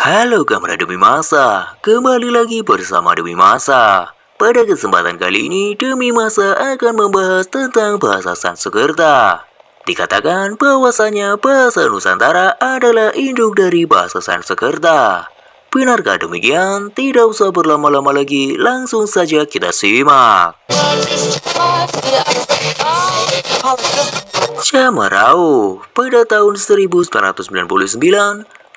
Halo Kamera Demi Masa, kembali lagi bersama Demi Masa. Pada kesempatan kali ini, Demi Masa akan membahas tentang bahasa Sanskerta. Dikatakan bahwasanya bahasa Nusantara adalah induk dari bahasa Sanskerta. Benarkah demikian? Tidak usah berlama-lama lagi, langsung saja kita simak. Syama Rao pada tahun 1999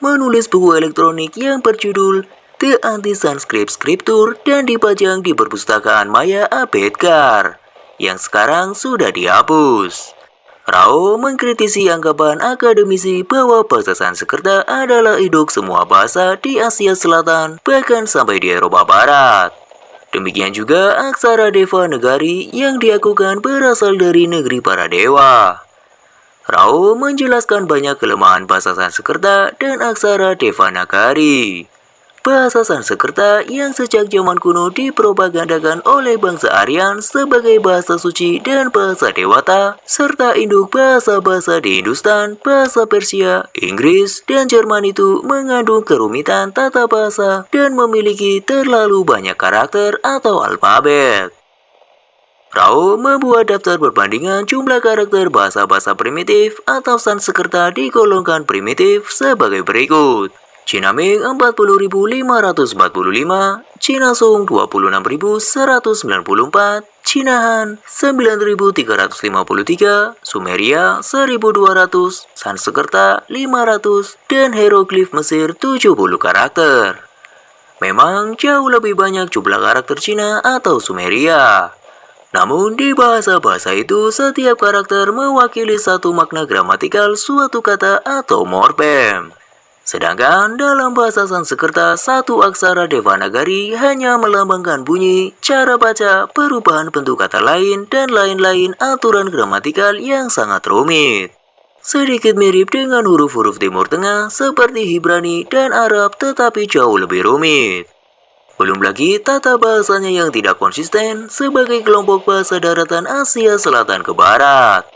menulis buku elektronik yang berjudul The Anti-Sanskrit Scripture dan dipajang di perpustakaan Maya Ambedkar yang sekarang sudah dihapus. Rao mengkritisi anggapan akademisi bahwa bahasa Sanskerta adalah induk semua bahasa di Asia Selatan, bahkan sampai di Eropa Barat. Demikian juga aksara Devanagari yang diakukan berasal dari negeri para dewa. Rao menjelaskan banyak kelemahan bahasa Sanskerta dan aksara Devanagari. Bahasa Sanskerta yang sejak zaman kuno dipropagandakan oleh bangsa Aryan sebagai bahasa suci dan bahasa dewata, serta induk bahasa-bahasa di Hindustan, bahasa Persia, Inggris, dan Jerman itu mengandung kerumitan tata bahasa dan memiliki terlalu banyak karakter atau alfabet. Rao membuat daftar perbandingan jumlah karakter bahasa-bahasa primitif atau Sanskerta digolongkan primitif sebagai berikut. Cina Ming 40.545, Cina Sung 26.194, Cina Han 9.353, Sumeria 1.200, Sanskerta 500, dan hieroglif Mesir 70 karakter. Memang jauh lebih banyak jumlah karakter Cina atau Sumeria. Namun di bahasa-bahasa itu setiap karakter mewakili satu makna gramatikal suatu kata atau morfem. Sedangkan dalam bahasa Sanskerta, satu aksara Devanagari hanya melambangkan bunyi, cara baca, perubahan bentuk kata lain, dan lain-lain aturan gramatikal yang sangat rumit. Sedikit mirip dengan huruf-huruf Timur Tengah seperti Ibrani dan Arab tetapi jauh lebih rumit. Belum lagi tata bahasanya yang tidak konsisten sebagai kelompok bahasa daratan Asia Selatan ke Barat.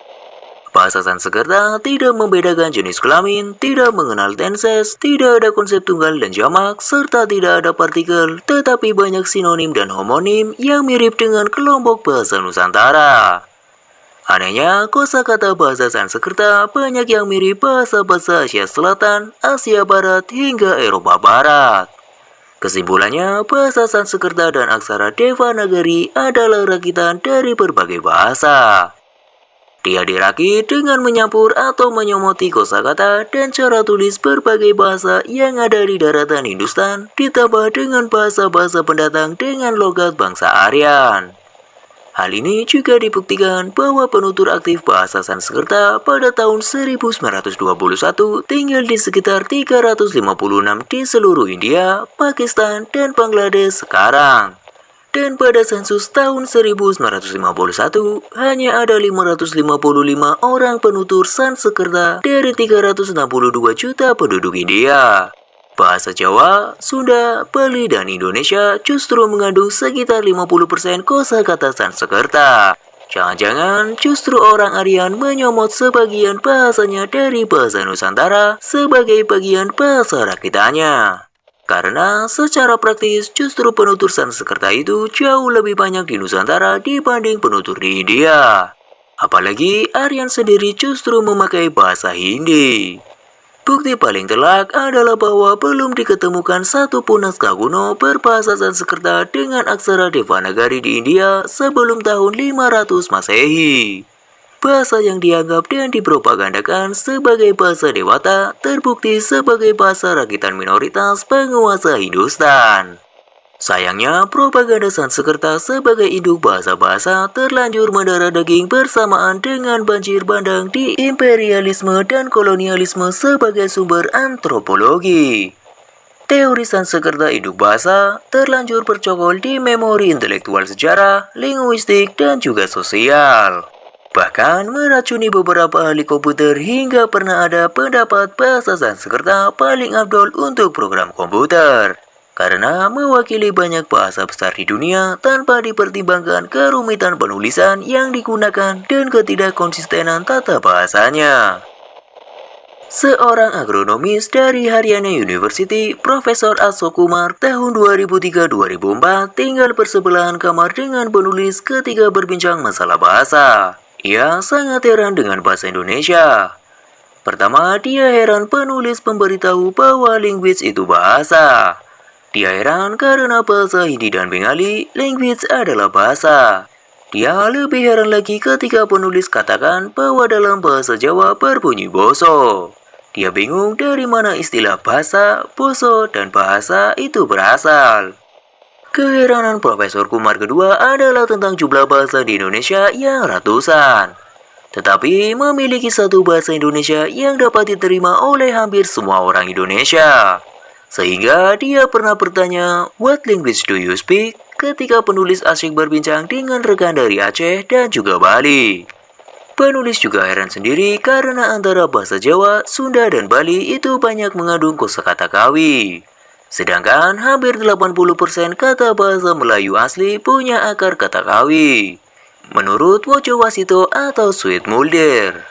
Bahasa Sanskerta tidak membedakan jenis kelamin, tidak mengenal tenses, tidak ada konsep tunggal dan jamak, serta tidak ada partikel, tetapi banyak sinonim dan homonim yang mirip dengan kelompok bahasa Nusantara. Anehnya, kosakata bahasa Sanskerta banyak yang mirip bahasa-bahasa Asia Selatan, Asia Barat, hingga Eropa Barat. Kesimpulannya, bahasa Sanskerta dan aksara Devanagari adalah rakitan dari berbagai bahasa. Dia dirakit dengan menyampur atau menyomoti kosakata dan cara tulis berbagai bahasa yang ada di daratan Hindustan, ditambah dengan bahasa-bahasa pendatang dengan logat bangsa Aryan. Hal ini juga dibuktikan bahwa penutur aktif bahasa Sanskerta pada tahun 1921 tinggal di sekitar 356 di seluruh India, Pakistan, dan Bangladesh sekarang. Dan pada sensus tahun 1951, hanya ada 555 orang penutur Sanskerta dari 362 juta penduduk India. Bahasa Jawa, Sunda, Bali, dan Indonesia justru mengandung sekitar 50% kosakata Sanskerta. Jangan-jangan justru orang Aryan menyomot sebagian bahasanya dari bahasa Nusantara sebagai bagian bahasa rakitannya. Karena secara praktis justru penutur Sanskerta itu jauh lebih banyak di Nusantara dibanding penutur di India. Apalagi Aryan sendiri justru memakai bahasa Hindi. Bukti paling telak adalah bahwa belum diketemukan satupun naskah kuno berbahasa Sanskerta dengan aksara Devanagari di India sebelum tahun 500 Masehi. Bahasa yang dianggap dan dipropagandakan sebagai bahasa dewata terbukti sebagai bahasa rakitan minoritas penguasa Hindustan. Sayangnya, propaganda Sanskerta sebagai induk bahasa-bahasa terlanjur mendarah daging bersamaan dengan banjir bandang di imperialisme dan kolonialisme sebagai sumber antropologi. Teori Sanskerta induk bahasa terlanjur bercokol di memori intelektual sejarah, linguistik, dan juga sosial. Bahkan meracuni beberapa ahli komputer hingga pernah ada pendapat bahasa Sanskerta paling afdol untuk program komputer. Karena mewakili banyak bahasa besar di dunia tanpa dipertimbangkan kerumitan penulisan yang digunakan dan ketidakkonsistenan tata bahasanya. Seorang agronomis dari Haryana University, Profesor Ashok Kumar, tahun 2003-2004 tinggal bersebelahan kamar dengan penulis ketika berbincang masalah bahasa. Ia sangat heran dengan bahasa Indonesia. Pertama, dia heran penulis memberitahu bahwa language itu bahasa. Dia heran karena bahasa Hindi dan Bengali, language adalah bahasa. Dia lebih heran lagi ketika penulis katakan bahwa dalam bahasa Jawa berbunyi boso. Dia bingung dari mana istilah bahasa, boso, dan bahasa itu berasal. Keheranan Profesor Kumar kedua adalah tentang jumlah bahasa di Indonesia yang ratusan. Tetapi memiliki satu bahasa Indonesia yang dapat diterima oleh hampir semua orang Indonesia. Sehingga dia pernah bertanya, "What language do you speak?" ketika penulis asyik berbincang dengan rekan dari Aceh dan juga Bali. Penulis juga heran sendiri karena antara bahasa Jawa, Sunda, dan Bali itu banyak mengandung kosakata kawi. Sedangkan hampir 80% kata bahasa Melayu asli punya akar kata kawi. Menurut Wojo Wasito atau Sweet Mulder.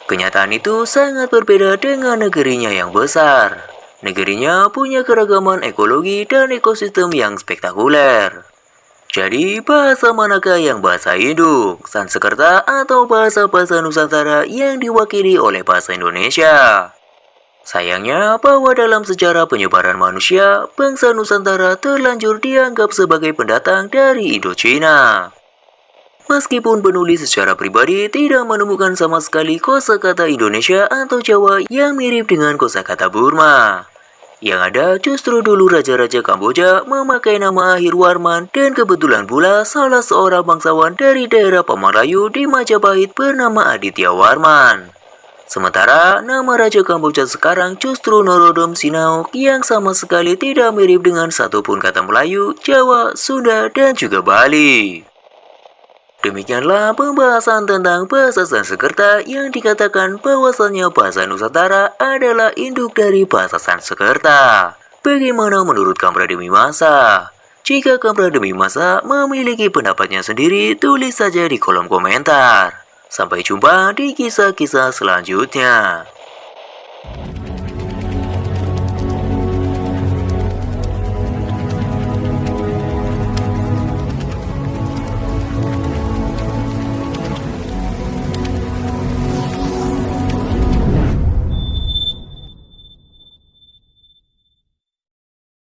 Kenyataan itu sangat berbeda dengan negerinya yang besar. Negerinya punya keragaman ekologi dan ekosistem yang spektakuler. Jadi, bahasa manakah yang bahasa induk, Sanskerta, atau bahasa-bahasa Nusantara yang diwakili oleh bahasa Indonesia? Sayangnya bahwa dalam sejarah penyebaran manusia, bangsa Nusantara terlanjur dianggap sebagai pendatang dari Indochina. Meskipun penulis secara pribadi tidak menemukan sama sekali kosakata Indonesia atau Jawa yang mirip dengan kosakata Burma. Yang ada justru dulu Raja-Raja Kamboja memakai nama Ahirwarman dan kebetulan pula salah seorang bangsawan dari daerah Pamalayu di Majapahit bernama Aditya Warman. Sementara nama Raja Kamboja sekarang justru Norodom Sinaok yang sama sekali tidak mirip dengan satupun kata Melayu, Jawa, Sunda, dan juga Bali. Demikianlah pembahasan tentang bahasa Sanskerta yang dikatakan bahwasannya bahasa Nusantara adalah induk dari bahasa Sanskerta. Bagaimana menurut Kamprademi Masa? Jika Kamprademi Masa memiliki pendapatnya sendiri, tulis saja di kolom komentar. Sampai jumpa di kisah-kisah selanjutnya.